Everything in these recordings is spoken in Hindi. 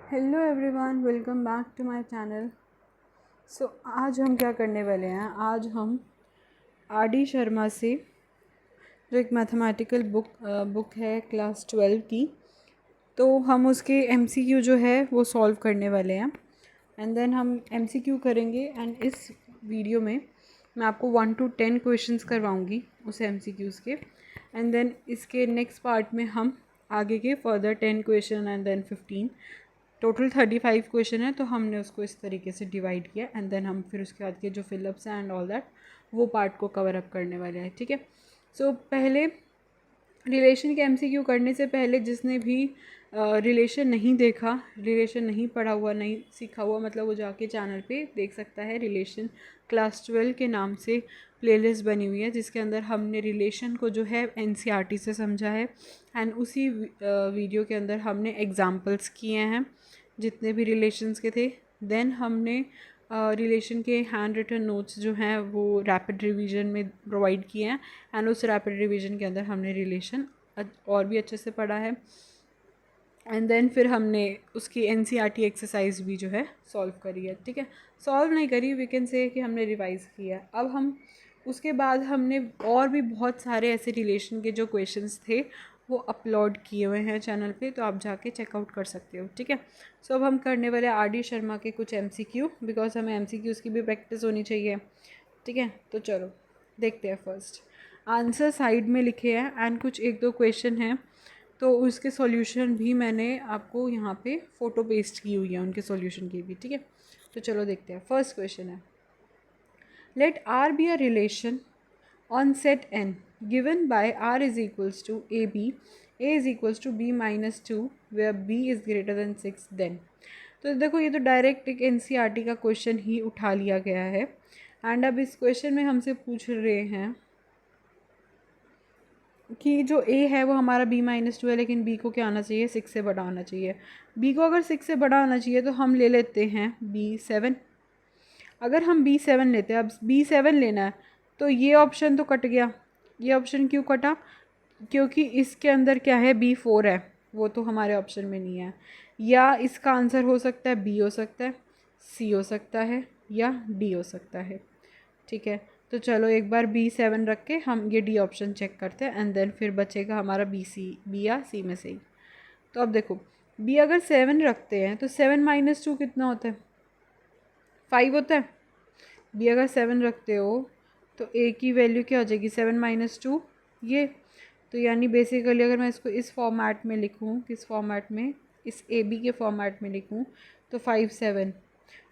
Hello everyone, welcome back to my channel. आज हम क्या करने वाले हैं, आज हम आर डी शर्मा से जो एक मैथमेटिकल बुक है क्लास 12 की, तो हम उसके एमसीक्यू जो है वो सॉल्व करने वाले हैं। एंड देन हम एमसीक्यू करेंगे एंड इस वीडियो में मैं आपको 1 to 10 क्वेश्चंस करवाऊंगी उस एमसीक्यूज़ के। एंड देन इसके नेक्स्ट पार्ट में हम आगे के further 10 question and then 15, total 35 question है, तो हमने उसको इस तरीके से डिवाइड किया। एंड देन हम फिर उसके बाद के जो फिलअप्स हैं एंड ऑल दैट वो पार्ट को कवर अप करने वाले हैं। ठीक है, पहले रिलेशन के एमसीक्यू करने से पहले जिसने भी रिलेशन नहीं देखा, रिलेशन नहीं पढ़ा हुआ, नहीं सीखा हुआ, मतलब वो जाके चैनल पे देख सकता है। रिलेशन क्लास 12 के नाम से प्लेलिस्ट बनी हुई है जिसके अंदर हमने रिलेशन को जो है एनसीईआरटी से समझा है। एंड उसी वीडियो के अंदर हमने एग्जांपल्स किए हैं जितने भी रिलेशंस के थे। देन हमने रिलेशन के हैंड रिटन नोट्स जो हैं वो रैपिड रिवीजन में प्रोवाइड किए हैं। एंड उस रैपिड रिवीजन के अंदर हमने रिलेशन और भी अच्छे से पढ़ा है। एंड देन फिर हमने उसकी एनसीईआरटी एक्सरसाइज भी जो है सॉल्व करी है। ठीक है, सॉल्व नहीं करी, वी कैन से कि हमने रिवाइज़ किया। अब हम उसके बाद हमने और भी बहुत सारे ऐसे रिलेशन के जो क्वेश्चंस थे वो अपलोड किए हुए हैं चैनल पे, तो आप जाके चेकआउट कर सकते हो। ठीक है, अब हम करने वाले आर डी शर्मा के कुछ एमसीक्यू, बिकॉज हमें एमसीक्यूज़ की भी प्रैक्टिस होनी चाहिए। ठीक है, तो चलो देखते हैं। फर्स्ट आंसर साइड में लिखे हैं एंड कुछ एक दो क्वेश्चन हैं, तो उसके सॉल्यूशन भी मैंने आपको यहाँ पे फ़ोटो पेस्ट की हुई है उनके सॉल्यूशन की भी। ठीक है, तो चलो देखते हैं। फर्स्ट क्वेश्चन है, let R be a relation on set n given by r is equals to a is equals to b minus 2 where b is greater than 6 then। तो देखो ये तो डायरेक्ट एक एनसीईआरटी का क्वेश्चन ही उठा लिया गया है। एंड अब इस क्वेश्चन में हमसे पूछ रहे हैं कि जो a है वो हमारा b माइनस 2 है, लेकिन b को क्या आना चाहिए, 6 से बड़ा आना चाहिए। b को अगर 6 से बड़ा आना चाहिए तो हम ले लेते हैं b7। अगर हम b7 लेते हैं, अब b7 लेना है तो ये ऑप्शन तो कट गया। ये ऑप्शन क्यों कटा, क्योंकि इसके अंदर क्या है, b4 है, वो तो हमारे ऑप्शन में नहीं है। या इसका आंसर हो सकता है b हो सकता है, c हो सकता है या d हो सकता है। ठीक है, तो चलो एक बार b7 रख के हम ये d ऑप्शन चेक करते हैं एंड देन फिर बचेगा हमारा b या c में से ही। तो अब देखो b अगर 7 रखते हैं तो 7 माइनस 2 कितना होता है, 5 होता है। b अगर 7 रखते हो तो a की वैल्यू क्या हो जाएगी, 7 माइनस 2 ये। तो यानी बेसिकली अगर मैं इसको इस फॉर्मेट में लिखूँ, किस फॉर्मेट में, इस ए बी के फॉर्मेट में लिखूँ तो 5 7,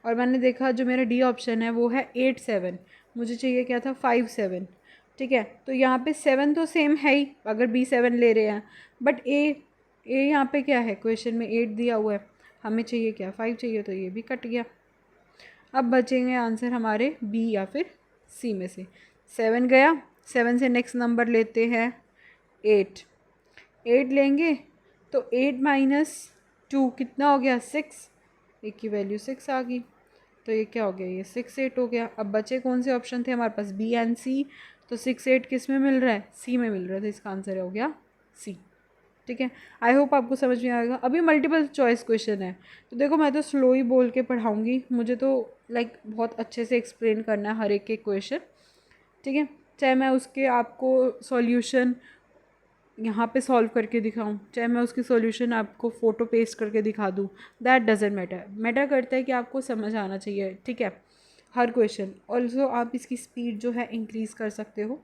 और मैंने देखा जो मेरा डी ऑप्शन है वो है 8 7, मुझे चाहिए क्या था, 5 7। ठीक है, तो यहाँ पे 7 तो सेम है ही अगर b7 ले रहे हैं, बट ए यहाँ पे क्या है, क्वेश्चन में 8 दिया हुआ है, हमें चाहिए क्या, 5 चाहिए, तो ये भी कट गया। अब बचेंगे आंसर हमारे बी या फिर सी में से। 7 गया, 7 से नेक्स्ट नंबर लेते हैं 8। 8 लेंगे तो 8 माइनस 2 कितना हो गया, 6। एक की वैल्यू 6 आ गई, तो ये क्या हो गया, ये 6 8 हो गया। अब बचे कौन से ऑप्शन थे हमारे पास, बी एंड सी। तो 6 8 किस में मिल रहा है, सी में मिल रहा है, तो इसका आंसर हो गया सी। ठीक है, आई होप आपको समझ में आएगा। अभी मल्टीपल चॉइस क्वेश्चन है, तो देखो मैं तो स्लो ही बोल के पढ़ाऊँगी, मुझे तो बहुत अच्छे से एक्सप्लेन करना है हर एक क्वेश्चन। ठीक है, चाहे मैं उसके आपको सॉल्यूशन यहाँ पे सॉल्व करके दिखाऊं, चाहे मैं उसकी सॉल्यूशन आपको फ़ोटो पेस्ट करके दिखा दूँ, दैट डजेंट मैटर। मैटर करता है कि आपको समझ आना चाहिए। ठीक है, हर क्वेश्चन। ऑल्सो आप इसकी स्पीड जो है इंक्रीज़ कर सकते हो,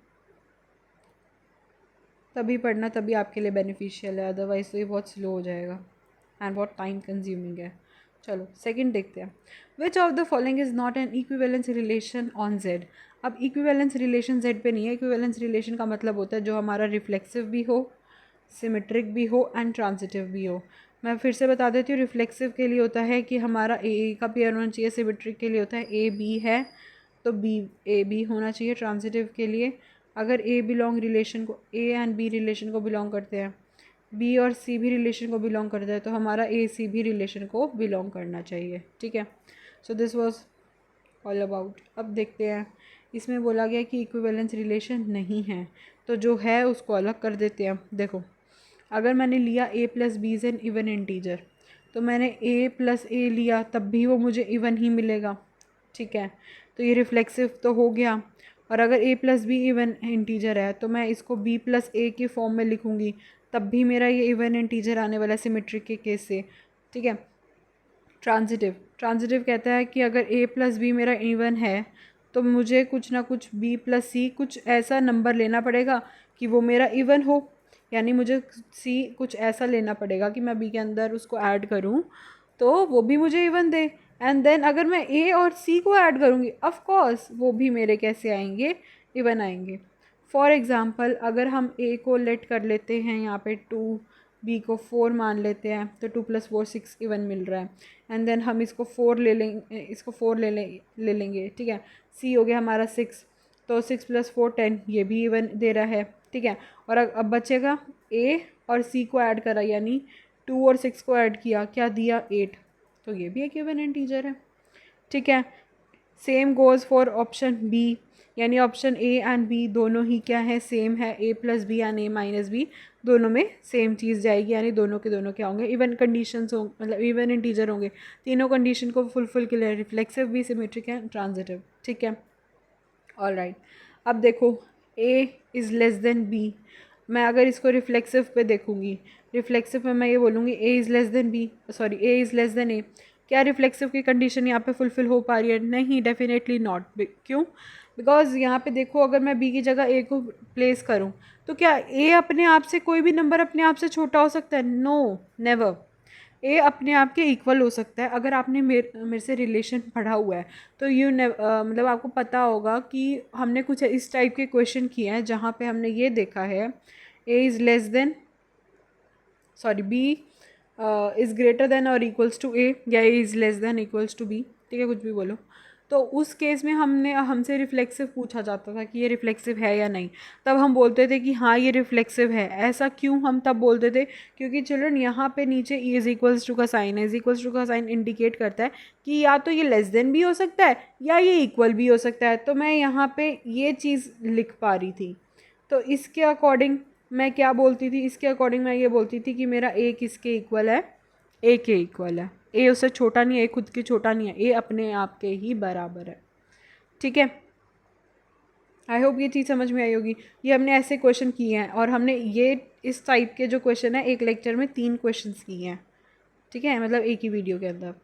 तभी पढ़ना, तभी आपके लिए बेनिफिशियल है, अदरवाइज़ तो ये बहुत स्लो हो जाएगा एंड बहुत टाइम कंज्यूमिंग है। चलो सेकंड देखते हैं, which of the following is not an equivalence relation on Z. अब इक्विवेलेंस रिलेशन जेड पे नहीं है। इक्विवेलेंस रिलेशन का मतलब होता है जो हमारा रिफ्लेक्सिव भी हो, सिमेट्रिक भी हो एंड ट्रांजिटिव भी हो। मैं फिर से बता देती हूँ, रिफ्लेक्सिव के लिए होता है कि हमारा ए का पेयर होना चाहिए, सिमेट्रिक के लिए होता है ए बी है तो बी ए बी होना चाहिए। ट्रांजिटिव के लिए अगर ए बिलोंग रिलेशन को, ए एंड बी रिलेशन को बिलोंग करते हैं, बी और सी भी रिलेशन को बिलोंग करता है, तो हमारा ए सी भी रिलेशन को बिलोंग करना चाहिए। ठीक है, so this was all about. अब देखते हैं, इसमें बोला गया कि इक्विवेलेंस रिलेशन नहीं है, तो जो है उसको अलग कर देते हैं। देखो अगर मैंने लिया a plus B is an even integer, तो मैंने a प्लस ए लिया तब भी वो मुझे इवन ही मिलेगा, ठीक है। तो ये रिफ्लेक्सिव तो हो गया। और अगर a plus be even integer है तो मैं इसको b प्लस ए के फॉर्म में लिखूँगी, तब भी मेरा ये इवन इंटीजर आने वाला है सिमेट्रिक के केस से, ठीक है। ट्रांजिटिव, ट्रांजिटिव कहता है कि अगर a प्लस बी मेरा इवन है तो मुझे कुछ ना कुछ b प्लस सी कुछ ऐसा नंबर लेना पड़ेगा कि वो मेरा इवन हो, यानी मुझे c कुछ ऐसा लेना पड़ेगा कि मैं b के अंदर उसको ऐड करूँ तो वो भी मुझे इवन दे। एंड देन अगर मैं a और c को ऐड करूँगी, ऑफ कोर्स वो भी मेरे कैसे आएंगे, इवन आएंगे। फॉर एग्ज़ाम्पल अगर हम a को लेट कर लेते हैं यहाँ पे 2, b को 4 मान लेते हैं, तो 2 + 4 6 इवन मिल रहा है। एंड देन हम इसको 4 ले लेंगे, इसको 4 ले लेंगे, ठीक है। c हो गया हमारा 6, तो 6 + 4 10, ये भी इवन दे रहा है, ठीक है। और अब बचेगा a और c को ऐड करा, यानी 2 और 6 को ऐड किया, क्या दिया 8, तो ये भी एक इवन इंटीजर है, ठीक है। Same goes for option B, यानी ऑप्शन ए एंड बी दोनों ही क्या है, सेम है। a plus b and a minus b दोनों में सेम चीज़ जाएगी, यानी दोनों के दोनों क्या होंगे, इवन कंडीशंस होंगे, मतलब इवन इंटीजर होंगे। तीनों कंडीशन को फुलफिल के लिए, रिफ्लेक्सिव भी, सिमेट्रिक है, ट्रांजिटिव, ठीक है। ऑल राइट, अब देखो a is less then b, मैं अगर इसको रिफ्लेक्सिव पे देखूँगी, रिफ्लेक्सिव में मैं ये बोलूँगी a is less then b, sorry a is less then a। क्या रिफ्लेक्सिव की कंडीशन यहाँ पे फुलफिल हो पा रही है? नहीं, डेफिनेटली नॉट। क्यों? बिकॉज यहाँ पे देखो अगर मैं b की जगह a को प्लेस करूँ तो क्या a अपने आप से, कोई भी नंबर अपने आप से छोटा हो सकता है? No, never. ए अपने आप के इक्वल हो सकता है। अगर आपने मेरे से रिलेशन पढ़ा हुआ है तो मतलब आपको पता होगा कि हमने कुछ इस टाइप के क्वेश्चन किए हैं जहाँ पे हमने ये देखा है a is less than, sorry b is greater than और इक्वल्स टू ए, या a is less than equals to b, ठीक है, कुछ भी बोलो। तो उस केस में हमसे रिफ्लेक्सिव पूछा जाता था कि ये रिफ्लेक्सिव है या नहीं, तब हम बोलते थे कि हाँ ये रिफ्लेक्सिव है। ऐसा क्यों हम तब बोलते थे? क्योंकि चिल्ड्रन यहाँ पे नीचे ई इज़ इक्वल्स टू का साइन है, इज़ इक्वल्स टू का साइन इंडिकेट करता है कि या तो ये लेस देन भी हो सकता है या ये इक्वल भी हो सकता है। तो मैं यहाँ पे ये चीज़ लिख पा रही थी। तो इसके अकॉर्डिंग मैं क्या बोलती थी, इसके अकॉर्डिंग मैं ये बोलती थी कि मेरा ए किसके इक्वल है, ए के इक्वल है। ए उससे छोटा नहीं है, ए खुद के छोटा नहीं है, ए अपने आप के ही बराबर है, ठीक है। आई होप ये चीज़ समझ में आई होगी। ये हमने ऐसे क्वेश्चन किए हैं और हमने ये इस टाइप के जो क्वेश्चन है एक लेक्चर में 3 क्वेश्चंस किए हैं, ठीक है, मतलब एक ही वीडियो के अंदर।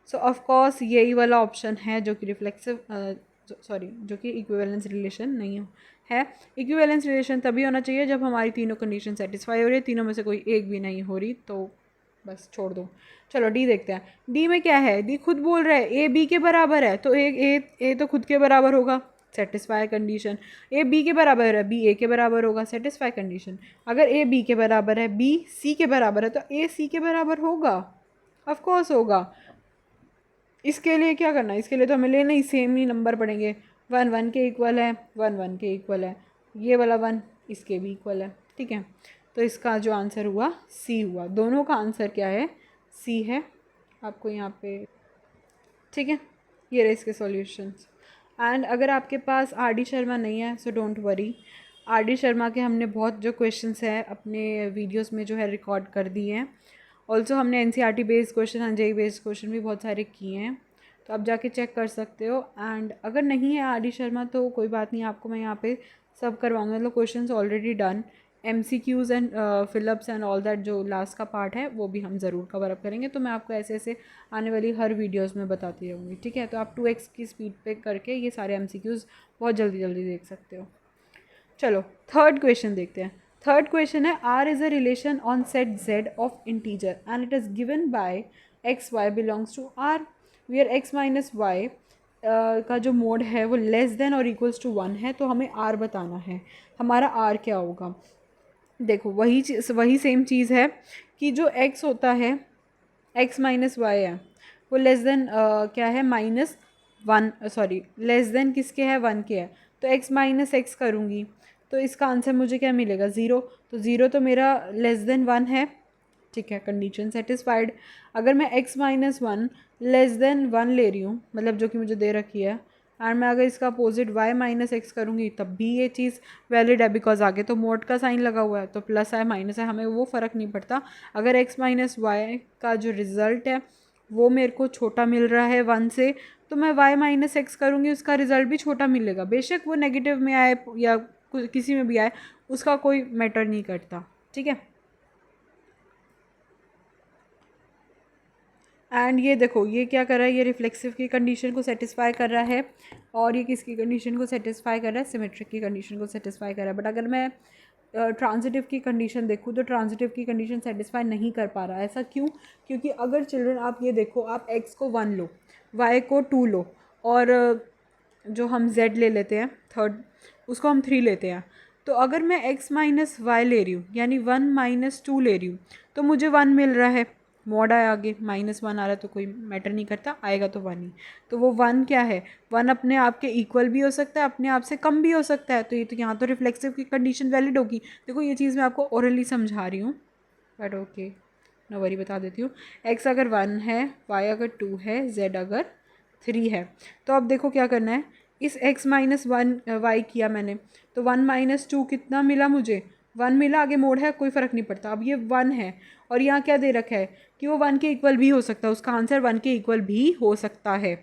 सो ऑफ कोर्स यही वाला ऑप्शन है जो कि रिफ्लेक्सिव, सॉरी जो कि इक्विवेलेंस रिलेशन नहीं है। इक्विवेलेंस रिलेशन तभी होना चाहिए जब हमारी तीनों कंडीशन सेटिस्फाई हो रही है, तीनों में से कोई एक भी नहीं हो रही तो बस छोड़ दो। चलो डी देखते हैं। डी में क्या है? डी खुद बोल रहा है ए बी के बराबर है, तो ए तो खुद के बराबर होगा, सेटिस्फाई कंडीशन। ए बी के बराबर है, बी ए के बराबर होगा, सेटिस्फाई कंडीशन। अगर ए बी के बराबर है, बी सी के बराबर है, तो ए सी के बराबर होगा, ऑफ कोर्स होगा। इसके लिए क्या करना है? इसके लिए तो हमें लेना ही सेम ही नंबर पड़ेंगे। 1 1 के इक्वल है, 1 1 के इक्वल है, ये वाला 1 इसके भी इक्वल है, ठीक है। तो इसका जो आंसर हुआ सी हुआ। दोनों का आंसर क्या है? सी है। आपको यहाँ पे, ठीक है, ये रहे इसके सॉल्यूशंस। एंड अगर आपके पास आर डी शर्मा नहीं है so don't worry, R D Sharma के हमने बहुत जो क्वेश्चंस है अपने वीडियोस में जो है रिकॉर्ड कर दिए हैं। ऑल्सो हमने N C R T based question, एनजेई बेस्ड क्वेश्चन भी बहुत सारे किए हैं, तो आप जाके चेक कर सकते हो। एंड अगर नहीं है आर डी शर्मा तो कोई बात नहीं, आपको मैं यहाँ पे सब करवाऊँगा, मतलब question already done. MCQs and fill-ups and all that जो लास्ट का पार्ट है वो भी हम ज़रूर कवर अप करेंगे। तो मैं आपको ऐसे ऐसे आने वाली हर वीडियोस में बताती रहूँगी, ठीक है। तो आप 2x की स्पीड पे करके ये सारे MCQs बहुत जल्दी जल्दी देख सकते हो। चलो थर्ड क्वेश्चन देखते हैं। थर्ड क्वेश्चन है R is a relation on set Z of integer and it is given by x Y belongs to R where x minus y का जो मोड है वो लेस देन और इक्वल्स टू 1 है। तो हमें R बताना है। हमारा R क्या होगा? देखो वही सेम चीज़ है कि जो x होता है, x माइनस वाई है, वो लेस देन क्या है, -1, सॉरी लेस देन किसके है, 1 के है। तो x माइनस एक्स करूँगी तो इसका आंसर मुझे क्या मिलेगा? 0। तो 0 तो मेरा लेस देन 1 है, ठीक है, कंडीशन सेटिस्फाइड। अगर मैं x माइनस 1 लेस देन 1 ले रही हूँ, मतलब जो कि मुझे दे रखी है, एंड मैं अगर इसका अपोजिट y माइनस एक्स करूँगी तब भी ये चीज़ वैलिड है, बिकॉज आगे तो मोड का साइन लगा हुआ है, तो प्लस है माइनस है हमें वो फ़र्क नहीं पड़ता। अगर x माइनस वाई का जो रिज़ल्ट है वो मेरे को छोटा मिल रहा है 1 से, तो मैं y माइनस एक्स करूँगी उसका रिज़ल्ट भी छोटा मिलेगा, बेशक वो नेगेटिव में आए या किसी में भी आए, उसका कोई मैटर नहीं करता। ठीक है, एंड ये देखो ये क्या कर रहा है, ये रिफ्लेक्सिव की कंडीशन को सेटिस्फाई कर रहा है, और ये किसकी कंडीशन को सेटिस्फाई कर रहा है, सिमेट्रिक की कंडीशन को सेटिस्फाई कर रहा है। बट अगर मैं ट्रांजिटिव की कंडीशन देखूँ तो ट्रांजिटिव की कंडीशन सेटिस्फाई नहीं कर पा रहा है। ऐसा क्यों? क्योंकि अगर चिल्ड्रन आप ये देखो, आप x को 1 लो, y को 2 लो, और जो हम z ले लेते हैं थर्ड, उसको हम 3 लेते हैं, तो अगर मैं x माइनस वाई ले रही हूँ यानी 1 माइनस 2 ले रही हूँ, तो मुझे 1 मिल रहा है, मॉड आया, आगे माइनस 1 आ रहा है तो कोई मैटर नहीं करता, आएगा तो 1 ही। तो वो 1 क्या है, 1 अपने आप के इक्वल भी हो सकता है, अपने आप से कम भी हो सकता है, तो ये तो यहाँ तो रिफ्लेक्सिव की कंडीशन वैलिड होगी। देखो ये चीज़ मैं आपको ओरली समझा रही हूँ, बट ओके नो वरी, बता देती हूँ। x अगर 1 है, y अगर 2 है, z अगर 3 है, तो अब देखो क्या करना है, इस x माइनस 1 वाई किया मैंने, तो 1 माइनस 2 कितना मिला मुझे, 1 मिला, आगे मोड है कोई फ़र्क नहीं पड़ता। अब ये 1 है और यहाँ क्या दे रखा है कि वो 1 के इक्वल भी हो सकता है, उसका आंसर 1 के इक्वल भी हो सकता है।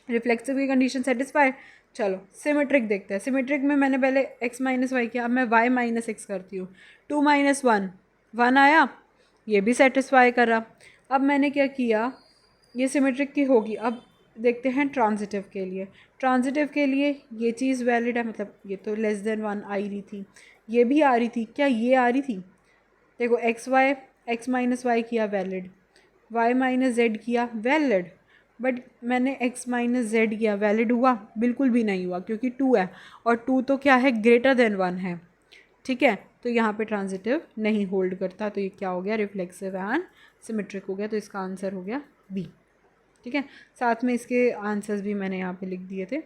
रिफ्लेक्सिव की कंडीशन सेटिस्फाई। चलो सिमेट्रिक देखते हैं। सिमेट्रिक में मैंने पहले x माइनस वाई किया, अब मैं y माइनस एक्स करती हूँ। 2 माइनस 1 1 आया, ये भी सेटिस्फाई करा। अब मैंने क्या किया, ये सिमेट्रिक की होगी। अब देखते हैं ट्रांजिटिव के लिए। ट्रांजिटिव के लिए ये चीज़ वैलिड है, मतलब ये तो लेस देन 1 आ रही थी, ये भी आ रही थी, क्या ये आ रही थी? देखो x माइनस वाई किया वैलिड, y माइनस जेड किया वैलिड, बट मैंने x माइनस जेड किया, वैलिड हुआ? बिल्कुल भी नहीं हुआ, क्योंकि 2 है और 2 तो क्या है, ग्रेटर देन 1 है। ठीक है, तो यहाँ पे ट्रांजिटिव नहीं होल्ड करता, तो ये क्या हो गया, रिफ्लेक्सिव एंड सिमेट्रिक हो गया, तो इसका आंसर हो गया बी। ठीक है, साथ में इसके आंसर्स भी मैंने यहाँ पे लिख दिए थे।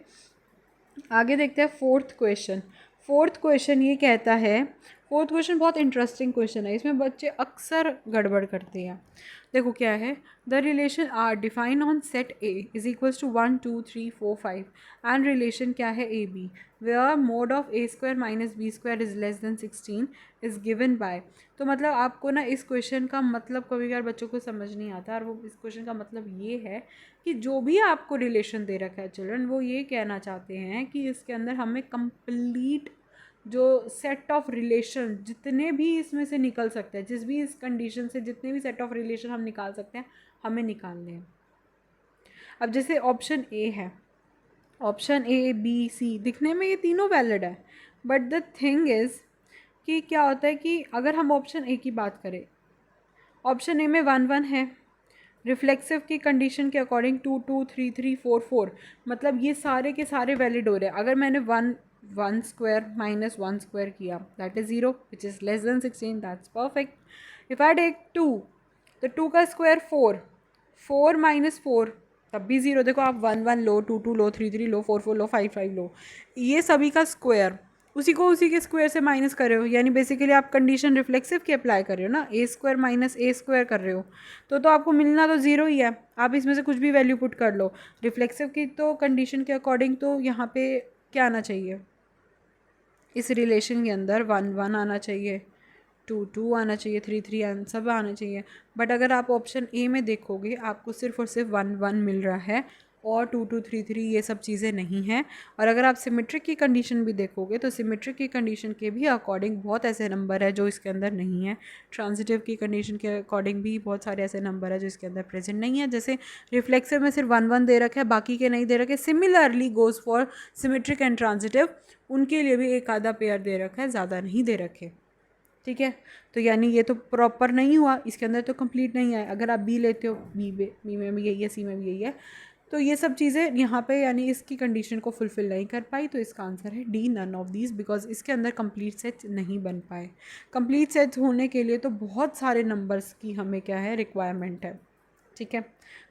आगे देखते हैं फोर्थ क्वेश्चन। फोर्थ क्वेश्चन ये कहता है, फोर्थ क्वेश्चन बहुत इंटरेस्टिंग क्वेश्चन है, इसमें बच्चे अक्सर गड़बड़ करते हैं। देखो क्या है, the relation R define on set A is equals to 1 2 3 4 5 and relation क्या है ए b, where mod of a square minus b square is less than 16 is given by. तो मतलब आपको ना इस क्वेश्चन का मतलब कभी कभार बच्चों को समझ नहीं आता, और वो इस क्वेश्चन का मतलब ये है कि जो भी आपको रिलेशन दे रखा है चिल्ड्रन, वो ये कहना चाहते हैं कि इसके अंदर हमें कंप्लीट जो सेट ऑफ रिलेशन जितने भी इसमें से निकल सकते हैं, जिस भी इस कंडीशन से जितने भी सेट ऑफ रिलेशन हम निकाल सकते हैं, हमें निकालने हैं। अब जैसे ऑप्शन ए है, ऑप्शन ए बी सी दिखने में ये तीनों वैलिड है, बट द थिंग इज़ कि क्या होता है कि अगर हम ऑप्शन ए की बात करें, ऑप्शन ए में 1 1 है, रिफ्लेक्सिव की कंडीशन के अकॉर्डिंग 2 2 3 3 4 4, मतलब ये सारे के सारे वैलिड हो रहे हैं। अगर मैंने 1 स्क्वायर माइनस 1 स्क्वायर किया, that is 0 which is less than 16, that's perfect. If I take 2, तो 2 का स्क्वायर 4, 4 माइनस 4 तब भी 0। देखो आप 1 1 लो, 2 2 लो, 3 3 लो, 4 4 लो, 5 5 लो, ये सभी का स्क्वायर उसी को उसी के स्क्वायर से माइनस कर रहे हो, यानी बेसिकली आप कंडीशन रिफ्लेक्सिव की अप्लाई कर रहे हो ना, ए स्क्वायर माइनस ए स्क्वायर कर रहे हो, तो आपको मिलना तो 0 ही है। आप इसमें से कुछ भी वैल्यू पुट कर लो। रिफ्लेक्सिव की तो कंडीशन के अकॉर्डिंग तो यहाँ पे क्या आना चाहिए, इस रिलेशन के अंदर 1 1 आना चाहिए, 2 2 आना चाहिए, 3 3 सब आना चाहिए। बट अगर आप ऑप्शन ए में देखोगे, आपको सिर्फ और सिर्फ 1 1 मिल रहा है, और 2 2 3 3 ये सब चीज़ें नहीं हैं। और अगर आप सिमेट्रिक की कंडीशन भी देखोगे, तो सिमेट्रिक की कंडीशन के भी अकॉर्डिंग बहुत ऐसे नंबर है जो इसके अंदर नहीं है। ट्रांजिटिव की कंडीशन के अकॉर्डिंग भी बहुत सारे ऐसे नंबर है जो इसके अंदर प्रेजेंट नहीं है। जैसे रिफ्लेक्सिव में सिर्फ 1 1 दे रखा है, बाकी के नहीं दे रखे। Similarly goes for symmetric and transitive, उनके लिए भी एक आधा पेयर दे रखा है, ज़्यादा नहीं दे रखे। ठीक है, तो यानी ये तो प्रॉपर नहीं हुआ, इसके अंदर तो कंप्लीट नहीं है। अगर आप बी लेते हो, बी में भी यही है, सी में भी यही है, तो ये सब चीज़ें यहाँ पे यानी इसकी कंडीशन को फुलफ़िल नहीं कर पाई, तो इसका आंसर है D, none of these, because इसके अंदर कंप्लीट सेट नहीं बन पाए। कंप्लीट सेट होने के लिए तो बहुत सारे नंबर्स की हमें क्या है, रिक्वायरमेंट है। ठीक है,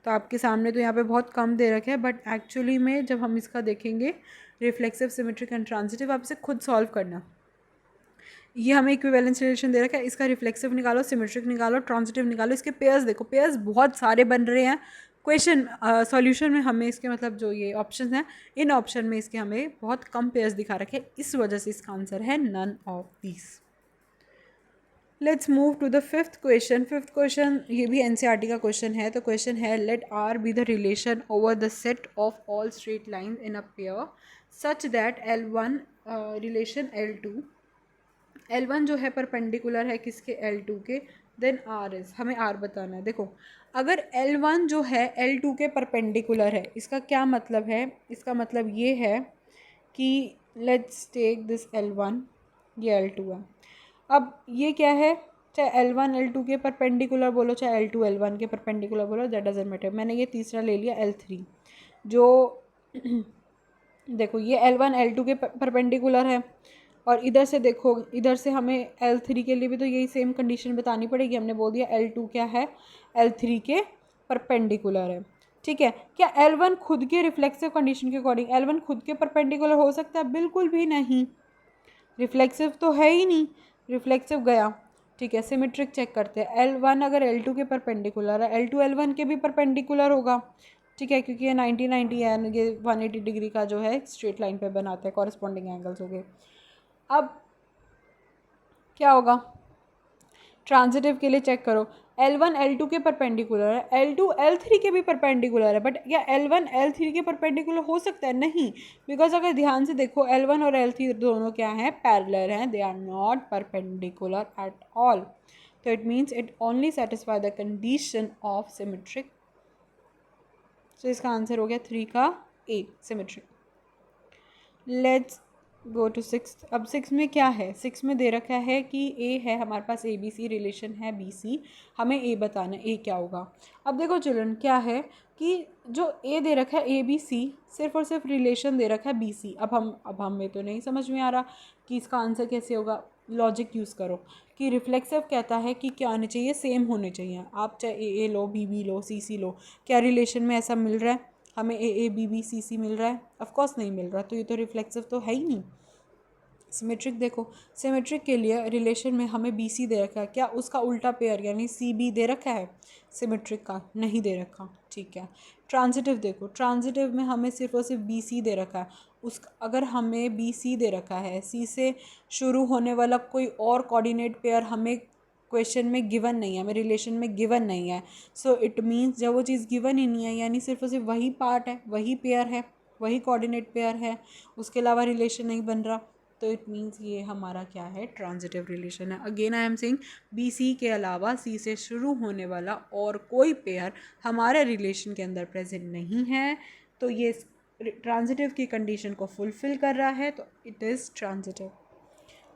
तो आपके सामने तो यहाँ पे बहुत कम दे रखे हैं, बट एक्चुअली में जब हम इसका देखेंगे रिफ्लेक्सिव, सिमेट्रिक एंड ट्रांजिटिव, आप इसे खुद सॉल्व करना। ये हमें इक्विवेलेंस रिलेशन दे रखा है, इसका रिफ्लेक्सिव निकालो, सिमेट्रिक निकालो, ट्रांजिटिव निकालो, इसके पेयर्स देखो, पेयर्स बहुत सारे बन रहे हैं, क्वेश्चन सॉल्यूशन में हमें इसके मतलब जो ये ऑप्शन हैं, इन ऑप्शन में इसके हमें बहुत कम पेयर्स दिखा रखे हैं, इस वजह से इसका आंसर है none of these. Let's move to the fifth question. Fifth question ये भी एनसीईआरटी का क्वेश्चन है। तो क्वेश्चन है let R be the relation over the set of all straight line in a pair such that L1 relation L1 जो है परपेंडिकुलर है किसके, L2 के, देन R इज, हमें R बताना है। देखो अगर L1 जो है L2 के परपेंडिकुलर है, इसका क्या मतलब है, इसका मतलब ये है कि लेट्स टेक दिस L1, ये L2 है। अब ये क्या है, चाहे L1 L2 के परपेंडिकुलर बोलो, चाहे L2 L1 के परपेंडिकुलर बोलो, दैट डजंट मैटर। मैंने ये तीसरा ले लिया L3, जो देखो ये L1 L2 के परपेंडिकुलर है, और इधर से देखो, इधर से हमें L3 के लिए भी तो यही सेम कंडीशन बतानी पड़ेगी। हमने बोल दिया L2 क्या है, L3 के परपेंडिकुलर है, ठीक है। क्या L1 खुद के रिफ्लेक्सिव कंडीशन के अकॉर्डिंग L1 खुद के परपेंडिकुलर हो सकता है? बिल्कुल भी नहीं, रिफ्लेक्सिव तो है ही नहीं, रिफ्लेक्सिव गया, ठीक है। सिमेट्रिक चेक करते हैं, L1 अगर L2 के परपेंडिकुलर है, L2 L1 के भी परपेंडिकुलर होगा, ठीक है, क्योंकि ये 90 है, ये 180 डिग्री का जो है स्ट्रेट लाइन पे बनाते हैं, कॉरस्पॉन्डिंग एंगल्स हो गए। अब क्या होगा, ट्रांजिटिव के लिए चेक करो, L1 L2 के परपेंडिकुलर है, L2 L3 के भी परपेंडिकुलर है, बट क्या L1 L3 के परपेंडिकुलर हो सकता है? नहीं, बिकॉज अगर ध्यान से देखो L1 और L3 दोनों क्या हैं, पैरेलल हैं, they are not perpendicular at all. तो it means it only satisfy the condition of symmetric. तो इसका आंसर हो गया 3 का A, symmetric. Let's go to six. अब सिक्स में क्या है, सिक्स में दे रखा है कि ए है हमारे पास, ए बी सी रिलेशन है बी सी, हमें ए बताना है ए क्या होगा। अब देखो चिल्ड्रन क्या है कि जो ए दे रखा है ए बी सी, सिर्फ और सिर्फ रिलेशन दे रखा है बी सी। अब हमें तो नहीं समझ में आ रहा कि इसका आंसर कैसे होगा। लॉजिक यूज़ करो कि रिफ्लेक्सिव कहता है कि क्या होने चाहिए, सेम होने चाहिए। आप चाहे ए लो, बी लो, सी लो, क्या रिलेशन में ऐसा मिल रहा है हमें ए बी सी मिल रहा है? ऑफ कोर्स नहीं मिल रहा, तो ये तो रिफ्लेक्सिव तो है ही नहीं। सिमेट्रिक देखो, सिमेट्रिक के लिए रिलेशन में हमें बी सी दे रखा है, क्या उसका उल्टा पेयर यानी सी बी दे रखा है सिमेट्रिक का? नहीं दे रखा, ठीक है। ट्रांजिटिव देखो, ट्रांजिटिव में हमें सिर्फ और सिर्फ बी सी दे रखा है। उस अगर हमें बी सी दे रखा है, सी से शुरू होने वाला कोई और कोऑर्डिनेट पेयर हमें क्वेश्चन में गिवन नहीं है, हमें रिलेशन में गिवन नहीं है, सो इट मीन्स जब वो चीज़ गिवन ही नहीं है यानी सिर्फ और सिर्फ वही पार्ट है, वही पेयर है, वही कोऑर्डिनेट पेयर है, उसके अलावा रिलेशन नहीं बन रहा, तो इट मीन्स ये हमारा क्या है, ट्रांजिटिव रिलेशन है। Again I am saying B C के अलावा सी से शुरू होने वाला और कोई पेयर हमारे रिलेशन के अंदर प्रेजेंट नहीं है, तो ये ट्रांजिटिव की कंडीशन को फुलफिल कर रहा है, तो इट इज़ ट्रांजिटिव।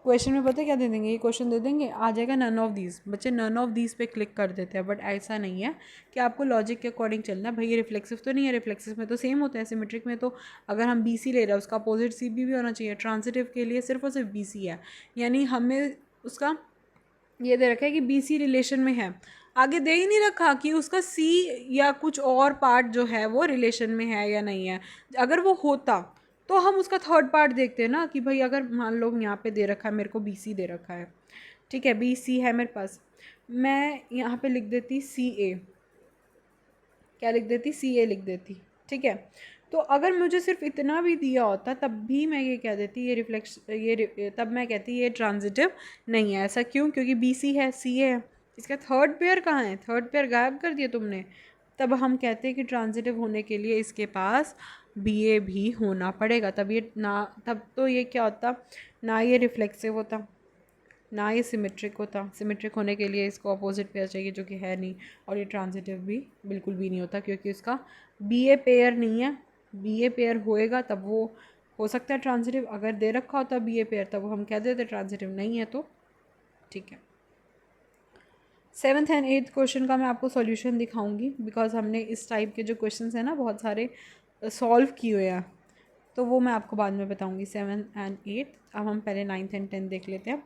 क्वेश्चन में पता क्या दे देंगे, ये क्वेश्चन दे देंगे, आ जाएगा नन ऑफ दीज। बच्चे नन ऑफ दीज पे क्लिक कर देते हैं, बट ऐसा नहीं है कि आपको लॉजिक के अकॉर्डिंग चलना है। भाई ये रिफ्लेक्सिव तो नहीं है, रिफ्लेक्सिव में तो सेम होता है, सिमेट्रिक में तो अगर हम बी सी ले रहे हैं उसका अपोजिट सी बी भी होना चाहिए। ट्रांजिटिव के लिए सिर्फ और सिर्फ बी सी है, यानी हमें उसका ये दे रखा है कि बी सी रिलेशन में है, आगे दे ही नहीं रखा कि उसका सी या कुछ और पार्ट जो है वो रिलेशन में है या नहीं है। अगर वो होता तो हम उसका थर्ड पार्ट देखते हैं ना, कि भाई अगर मान लो यहाँ पे दे रखा है, मेरे को बी सी दे रखा है, ठीक है, बी सी है मेरे पास, मैं यहाँ पे लिख देती सी ए, क्या लिख देती, सी ए लिख देती, ठीक है। तो अगर मुझे सिर्फ इतना भी दिया होता तब भी मैं ये कह देती ये रिफ्लेक्स तब मैं कहती ये ट्रांजिटिव नहीं है। ऐसा क्यों? क्योंकि बी सी है, सी ए है, इसका थर्ड पेयर कहाँ है, थर्ड पेयर गायब कर दिया तुमने। तब हम कहते हैं कि ट्रांजिटिव होने के लिए इसके पास बी ए भी होना पड़ेगा, तब ये ना, तब तो ये क्या होता, ना ये रिफ्लेक्सिव होता ना ये सिमेट्रिक होता। सिमेट्रिक होने के लिए इसको अपोजिट पेयर चाहिए जो कि है नहीं, और ये ट्रांजिटिव भी बिल्कुल भी नहीं होता क्योंकि इसका बी ए पेयर नहीं है। बी ए पेयर होएगा तब वो हो सकता है ट्रांजिटिव, अगर दे रखा होता बी ए पेयर तब हम कह देते ट्रांजिटिव नहीं है, तो ठीक है। सेवन्थ एंड एट्थ क्वेश्चन का मैं आपको सॉल्यूशन दिखाऊंगी, बिकॉज हमने इस टाइप के जो क्वेश्चन हैं ना बहुत सारे सॉल्व किए हुए हैं, तो वो मैं आपको बाद में बताऊंगी, 7 एंड 8। अब हम पहले 9th एंड 10th देख लेते हैं।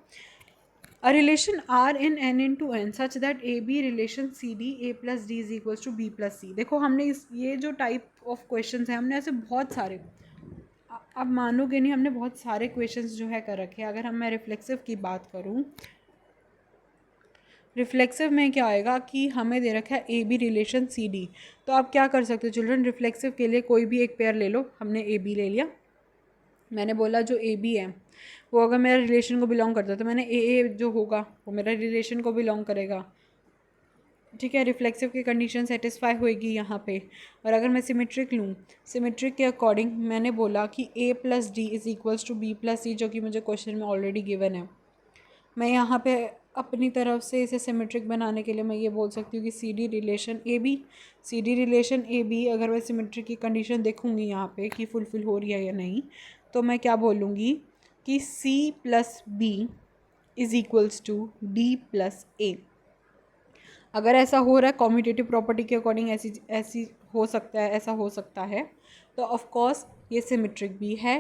A relation R in n into n such that A B relation C D A plus D is equals to B plus C। देखो हमने ये जो टाइप ऑफ क्वेश्चंस हैं हमने ऐसे बहुत सारे, अब मानोगे नहीं, हमने बहुत सारे क्वेश्चंस जो है कर रखे हैं। अगर मैं रिफ्लेक्सिव की बात करूँ, रिफ्लेक्सिव में क्या आएगा कि हमें दे रखा है ए बी रिलेशन सी डी। तो आप क्या कर सकते हो चिल्ड्रन, रिफ्लेक्सिव के लिए कोई भी एक पेयर ले लो। हमने ए बी ले लिया, मैंने बोला जो ए बी है वो अगर मेरा रिलेशन को बिलोंग करता है तो मैंने ए जो होगा वो मेरा रिलेशन को बिलोंग करेगा। ठीक है, रिफ्लेक्सिव की कंडीशन सेटिस्फाई होएगी यहाँ पे। और अगर मैं सिमेट्रिक लूँ, सिमेट्रिक के अकॉर्डिंग मैंने बोला कि A plus D is equals to B plus C, जो कि मुझे क्वेश्चन में ऑलरेडी गिवन है। मैं यहाँ पे अपनी तरफ से इसे सिमेट्रिक बनाने के लिए मैं ये बोल सकती हूँ कि C D relation A B, C D relation A B अगर मैं सिमेट्रिक की कंडीशन देखूँगी यहाँ पे कि फुलफिल हो रही है या नहीं, तो मैं क्या बोलूँगी कि C plus B is equals to D plus A. अगर ऐसा हो रहा है कॉम्यूटेटिव प्रॉपर्टी के अकॉर्डिंग ऐसी हो सकता है, ऐसा हो सकता है, तो ऑफ कोर्स ये सिमेट्रिक भी है,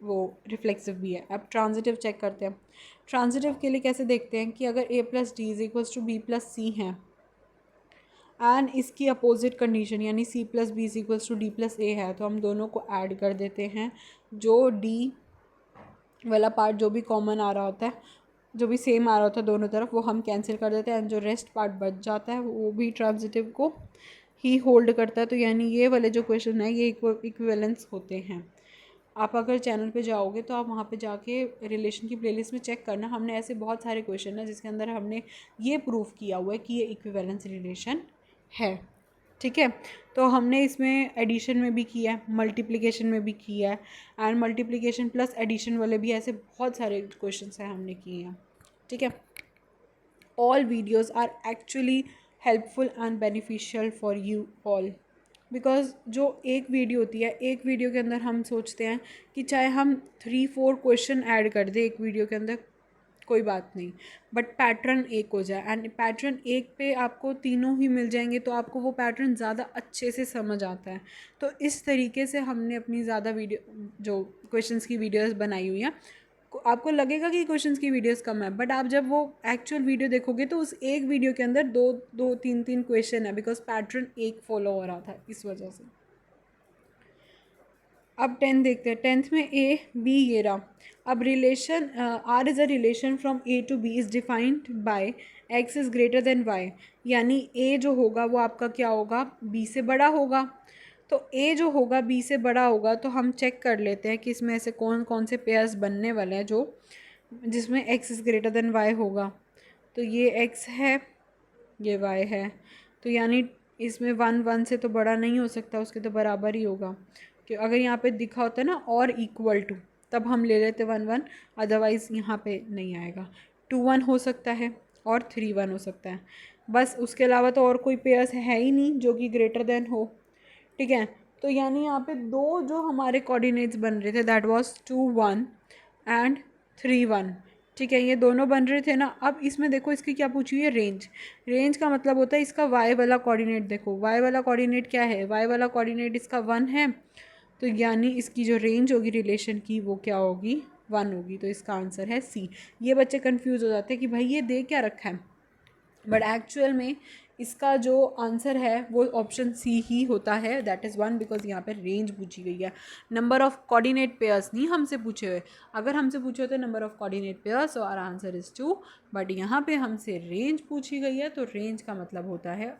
वो रिफ्लेक्सिव भी है। अब ट्रांजिटिव चेक करते हैं। ट्रांजिटिव के लिए कैसे देखते हैं कि अगर A plus D is equals to B plus C है एंड इसकी अपोजिट कंडीशन यानी C plus B is equals to D plus A है, तो हम दोनों को ऐड कर देते हैं। जो डी वाला पार्ट जो भी कॉमन आ रहा होता है, जो भी सेम आ रहा होता है दोनों तरफ, वो हम कैंसिल कर देते हैं एंड जो रेस्ट पार्ट बच जाता है वो भी ट्रांजिटिव को ही होल्ड करता है। तो यानी ये वाले जो क्वेश्चन है ये इक्विवेलेंस होते हैं। आप अगर चैनल पे जाओगे तो आप वहाँ पे जाके रिलेशन की प्लेलिस्ट में चेक करना, हमने ऐसे बहुत सारे क्वेश्चन हैं जिसके अंदर हमने ये प्रूफ किया हुआ है कि ये इक्विवेलेंस रिलेशन है। ठीक है, तो हमने इसमें एडिशन में भी किया है, मल्टीप्लिकेशन में भी किया है, एंड मल्टीप्लिकेशन प्लस एडिशन वाले भी ऐसे बहुत सारे क्वेश्चंस हैं हमने किए हैं। ठीक है, all videos are actually helpful and beneficial for you all, because जो एक वीडियो होती है, एक वीडियो के अंदर हम सोचते हैं कि चाहे हम 3-4 क्वेश्चन ऐड कर दें एक वीडियो के अंदर, कोई बात नहीं, बट पैटर्न एक हो जाए एंड पैटर्न एक पे आपको तीनों ही मिल जाएंगे तो आपको वो पैटर्न ज़्यादा अच्छे से समझ आता है। तो इस तरीके से हमने अपनी ज़्यादा वीडियो जो क्वेश्चंस की वीडियोस बनाई हुई हैं। आपको लगेगा कि क्वेश्चंस की वीडियोस कम है, बट आप जब वो एक्चुअल वीडियो देखोगे तो उस एक वीडियो के अंदर दो दो तीन तीन क्वेश्चन है, बिकॉज पैटर्न एक फॉलो हो रहा था इस वजह से। अब 10 देखते हैं। 10th में ए बी ये रहा। अब relation R is a relation from A to B is defined by X is greater than Y, यानी ए जो होगा वो आपका क्या होगा, बी से बड़ा होगा। तो ए जो होगा बी से बड़ा होगा, तो हम चेक कर लेते हैं कि इसमें ऐसे कौन कौन से पेयर्स बनने वाले हैं जो जिसमें X is greater than Y होगा। तो ये एक्स है, ये वाई है, तो यानी इसमें 1 से तो बड़ा नहीं हो सकता, उसके तो बराबर ही होगा। कि अगर यहाँ पे दिखा होता है ना और इक्वल टू, तब हम ले लेते 1 अदरवाइज़ यहाँ पे नहीं आएगा। 2 1 हो सकता है और 3 1 हो सकता है, बस उसके अलावा तो और कोई पेयर्स है ही नहीं जो कि ग्रेटर देन हो। ठीक है, तो यानी यहाँ पे दो जो हमारे कोऑर्डिनेट्स बन रहे थे दैट वाज 2 1 एंड 3 1। ठीक है, ये दोनों बन रहे थे ना। अब इसमें देखो इसकी क्या पूछी हुई है, रेंज। रेंज का मतलब होता है इसका वाई वाला कोऑर्डिनेट। देखो वाई वाला कोऑर्डिनेट क्या है, वाई वाला कोऑर्डिनेट इसका 1 है, तो यानी इसकी जो रेंज होगी रिलेशन की वो क्या होगी, 1 होगी। तो इसका आंसर है सी। ये बच्चे कंफ्यूज हो जाते हैं कि भाई ये दे क्या रखा है, बट एक्चुअल में इसका जो आंसर है वो ऑप्शन सी ही होता है, दैट इज़ 1, बिकॉज यहाँ पर रेंज पूछी गई है। नंबर ऑफ कोऑर्डिनेट पेयर्स नहीं हमसे पूछे हुए। अगर हमसे पूछे होते नंबर ऑफ कोऑर्डिनेट पेयर्स और आंसर इज़ 2, बट यहाँ पे हमसे रेंज पूछी गई है। तो रेंज का मतलब होता है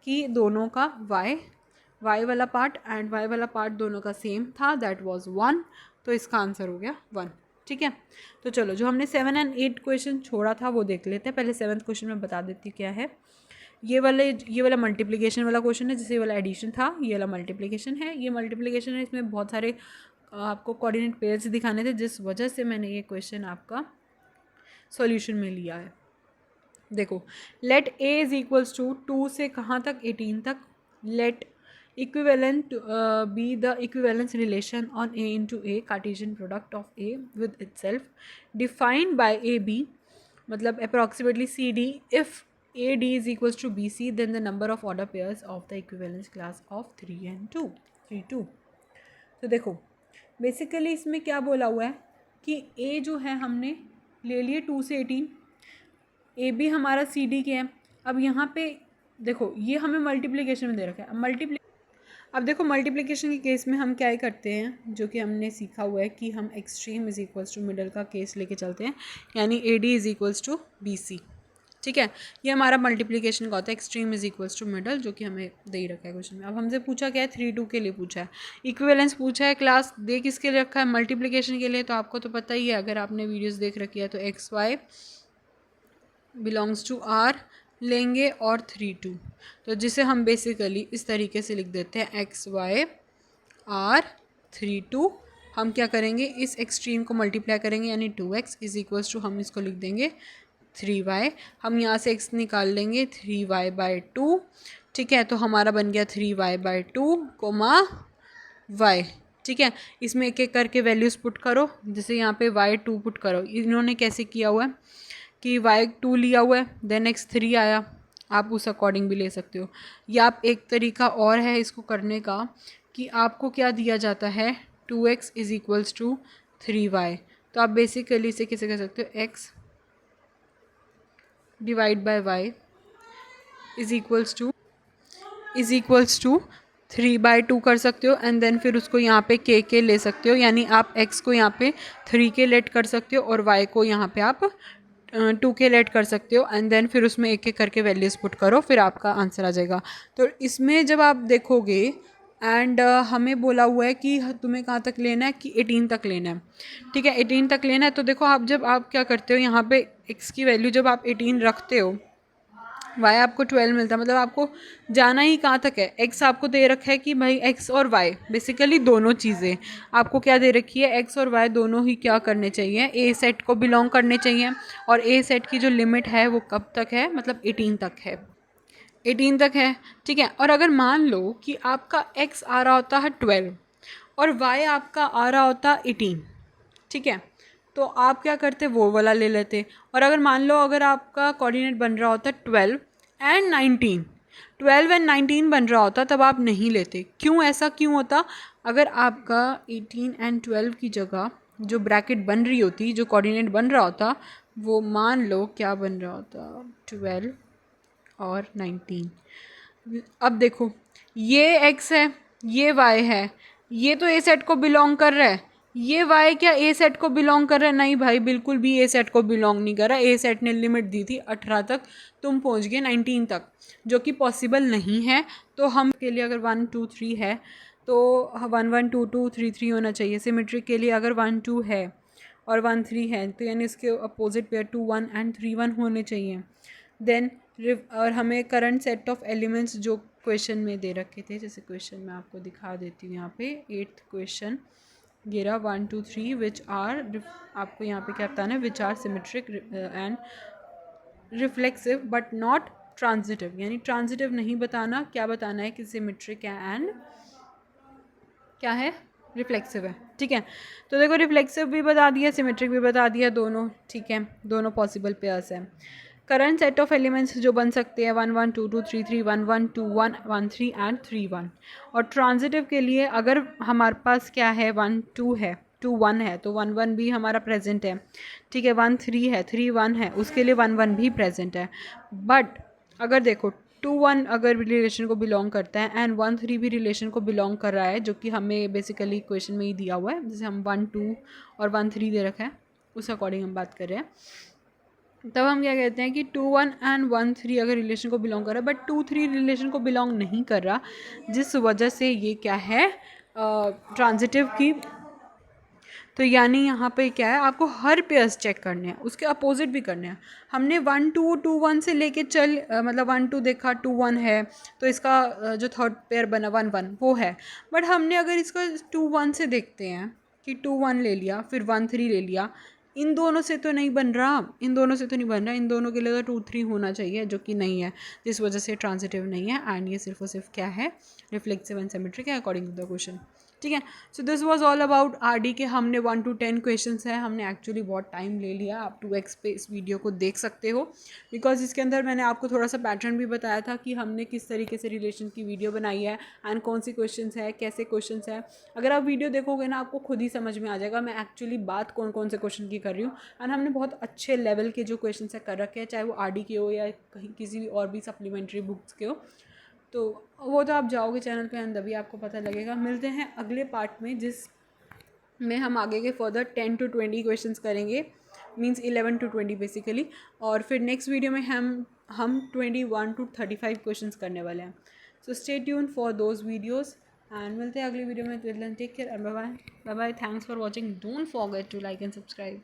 कि दोनों का वाई वाला पार्ट एंड वाई वाला पार्ट दोनों का सेम था, दैट वाज 1। तो इसका आंसर हो गया 1। ठीक है, तो चलो जो हमने 7 और 8 क्वेश्चन छोड़ा था वो देख लेते हैं। पहले 7th क्वेश्चन में बता देती हूँ क्या है। ये वाला मल्टीप्लिकेशन वाला क्वेश्चन है, जैसे वाला एडिशन था, ये वाला मल्टीप्लिकेशन है। ये मल्टीप्लिकेशन है, इसमें बहुत सारे आपको कोऑर्डिनेट पेयर्स दिखाने थे, जिस वजह से मैंने ये क्वेश्चन आपका सॉल्यूशन में लिया है। देखो, let A is equals to 2 से कहाँ तक, 18 तक। Let equivalent be the equivalence relation on A into A, Cartesian product of A with itself defined by AB, मतलब approximately CD if AD is equals to BC, then the number of order pairs of the equivalence class of 3 and 2 3 2। तो देखो बेसिकली इसमें क्या बोला हुआ है कि A जो है हमने ले लिए 2 से 18, AB हमारा CD के है। अब यहाँ पे देखो ये हमें मल्टीप्लिकेशन में दे रखा है। अब देखो मल्टीप्लिकेशन के केस में हम क्या करते हैं, जो कि हमने सीखा हुआ है कि हम extreme is equals to middle का केस लेके चलते हैं, यानी A D is equals to B C. ठीक है। ये हमारा मल्टीप्लिकेशन का होता है, extreme is equals to middle, जो कि हमें दे ही रखा है क्वेश्चन में। अब हमसे पूछा क्या है, 3 2 के लिए पूछा है। इक्विवेलेंस पूछा है, क्लास दे किसके लिए रखा है, मल्टीप्लिकेशन के लिए। तो आपको तो पता ही है, अगर आपने वीडियोज़ देख रखी है तो X Y belongs to R लेंगे और 3 2, तो जिसे हम बेसिकली इस तरीके से लिख देते हैं एक्स वाई आर 3 2। हम क्या करेंगे, इस एक्सट्रीम को मल्टीप्लाई करेंगे, यानी 2x इज इक्वल्स टू, हम इसको लिख देंगे 3y। हम यहाँ से x निकाल लेंगे 3y/2, ठीक है। तो हमारा बन गया 3y/2 कोमा y, ठीक है। इसमें एक एक करके वैल्यूज़ पुट करो, जैसे यहाँ पे y2 पुट करो। इन्होंने कैसे किया हुआ है कि y2 लिया हुआ है, देन x3 आया, आप उस अकॉर्डिंग भी ले सकते हो। या आप एक तरीका और है इसको करने का कि आपको क्या दिया जाता है, 2x is equals to 3y। तो आप बेसिकली इसे कैसे कर सकते हो, x divide by y is equals to 3/2 कर सकते हो। एंड देन फिर उसको यहाँ पे के ले सकते हो, यानी आप x को यहाँ पे 3 के लेट कर सकते हो और y को यहाँ पे आप 2 के लेट कर सकते हो। एंड देन फिर उसमें एक एक करके वैल्यूज़ पुट करो, फिर आपका आंसर आ जाएगा। तो इसमें जब आप देखोगे एंड हमें बोला हुआ है कि तुम्हें कहाँ तक लेना है, कि 18 तक लेना है, ठीक है। 18 तक लेना है, तो देखो आप जब आप क्या करते हो, यहाँ पे x की वैल्यू जब आप 18 रखते हो, y आपको 12 मिलता है, मतलब आपको जाना ही कहाँ तक है। x आपको दे रखा है कि भाई x और y बेसिकली दोनों चीज़ें आपको क्या दे रखी है, x और y दोनों ही क्या करने चाहिए, a सेट को बिलोंग करने चाहिए। और a सेट की जो लिमिट है वो कब तक है, मतलब 18 तक है, 18 तक है, ठीक है। और अगर मान लो कि आपका x आ रहा होता है 12 और y आपका आ रहा होता 18, ठीक है, तो आप क्या करते, वो वाला ले लेते। और अगर मान लो अगर आपका कोऑर्डिनेट बन रहा होता 12 एंड 19, 12 एंड 19 बन रहा होता, तब आप नहीं लेते। क्यों, ऐसा क्यों होता, अगर आपका 18 एंड 12 की जगह जो ब्रैकेट बन रही होती, जो कोऑर्डिनेट बन रहा होता, वो मान लो क्या बन रहा होता, 12 और 19। अब देखो, ये x है, ये y है, ये तो ए सेट को बिलोंग कर रहा है, ये y क्या ए सेट को बिलोंग कर रहा है, नहीं भाई, बिल्कुल भी ए सेट को बिलोंग नहीं कर रहा। ए सेट ने लिमिट दी थी 18 तक, तुम पहुंच गए 19 तक, जो कि पॉसिबल नहीं है। तो हम के लिए अगर 1 2 3 है तो 1 1 2 2 3 3 होना चाहिए। सिमेट्रिक के लिए अगर 1 2 है और 1 3 है, तो यानी इसके अपोजिट पेयर 2 1 एंड 3 1 होने चाहिए। देन और हमें करंट सेट ऑफ एलिमेंट्स जो क्वेश्चन में दे रखे थे, जैसे क्वेश्चन मैं आपको दिखा देती हूँ, यहाँ पे 8th क्वेश्चन ये रहा 1 2 3 विच आर, आपको यहाँ पे क्या बताना है, which are symmetric and reflexive but not transitive, यानी ट्रांजिटिव नहीं बताना, क्या बताना है कि सिमेट्रिक है एंड क्या है, रिफ्लेक्सिव है, ठीक है। तो देखो रिफ्लेक्सिव भी बता दिया, सिमेट्रिक भी बता दिया, दोनों ठीक है, दोनों पॉसिबल पेयर्स हैं। करंट सेट ऑफ एलिमेंट्स जो बन सकते हैं 1 1 2 2 3 3 1 1 2 1 1 3 एंड 3 1। और ट्रांजिटिव के लिए अगर हमारे पास क्या है, 1 2 है, 2 1 है, तो 1 1 भी हमारा प्रेजेंट है, ठीक है। 1 3 है, 3 1 है, उसके लिए 1 1 भी प्रेजेंट है। बट अगर देखो 2 1 अगर रिलेशन को बिलोंग करता है एंड 1 3 भी रिलेशन को बिलोंग कर रहा है, जो कि हमें बेसिकली क्वेश्चन में ही दिया हुआ है, जैसे हम 1 2 और 1 3 दे रखा है, उस अकॉर्डिंग हम बात कर रहे हैं। तब हम क्या कहते हैं कि 2 1 एंड 1 3 अगर रिलेशन को बिलोंग कर रहा है, बट 2 3 रिलेशन को बिलोंग नहीं कर रहा, जिस वजह से ये क्या है, ट्रांजिटिव की। तो यानी यहाँ पे क्या है, आपको हर पेयर्स चेक करने हैं, उसके अपोजिट भी करने हैं। हमने 1 2 2 1 से लेके चल मतलब 1 2 देखा, 2 1 है, तो इसका जो थर्ड पेयर बना 1 1 वो है। बट हमने अगर इसका 2 1 से देखते हैं कि 2 1 ले लिया, फिर 1 3 ले लिया, इन दोनों से तो नहीं बन रहा, इन दोनों से तो नहीं बन रहा, इन दोनों के लिए तो 2 3 होना चाहिए, जो कि नहीं है, जिस वजह से ट्रांजिटिव नहीं है। एंड ये सिर्फ और सिर्फ क्या है, रिफ्लेक्सिव एंड सिमेट्रिक है अकॉर्डिंग टू द क्वेश्चन, ठीक है। So this was all about RD के। हमने 1 to 10 क्वेश्चंस हैं, हमने एक्चुअली बहुत टाइम ले लिया, आप 2x पे इस वीडियो को देख सकते हो, बिकॉज इसके अंदर मैंने आपको थोड़ा सा पैटर्न भी बताया था कि हमने किस तरीके से रिलेशन की वीडियो बनाई है एंड कौन सी क्वेश्चंस है, कैसे क्वेश्चंस है। अगर आप वीडियो देखोगे ना, आपको खुद ही समझ में आ जाएगा मैं एक्चुअली बात कौन कौन से क्वेश्चन की कर रही हूँ। एंड हमने बहुत अच्छे लेवल के जो क्वेश्चन है कर रखे हैं, चाहे वो आरडी के हो या कहीं किसी भी और भी सप्लीमेंट्री बुक्स के हो, तो वो तो आप जाओगे चैनल पे एंड तभी आपको पता लगेगा। मिलते हैं अगले पार्ट में, जिस में हम आगे के फर्दर 10 to 20 क्वेश्चंस करेंगे मीन्स 11 to 20 बेसिकली। और फिर नेक्स्ट वीडियो में हम 21 to 35 क्वेश्चंस करने वाले हैं। So stay tune for those videos and मिलते हैं अगली वीडियो में। Till then take care and bye bye. Bye bye, thanks for watching, don't forget to like and subscribe.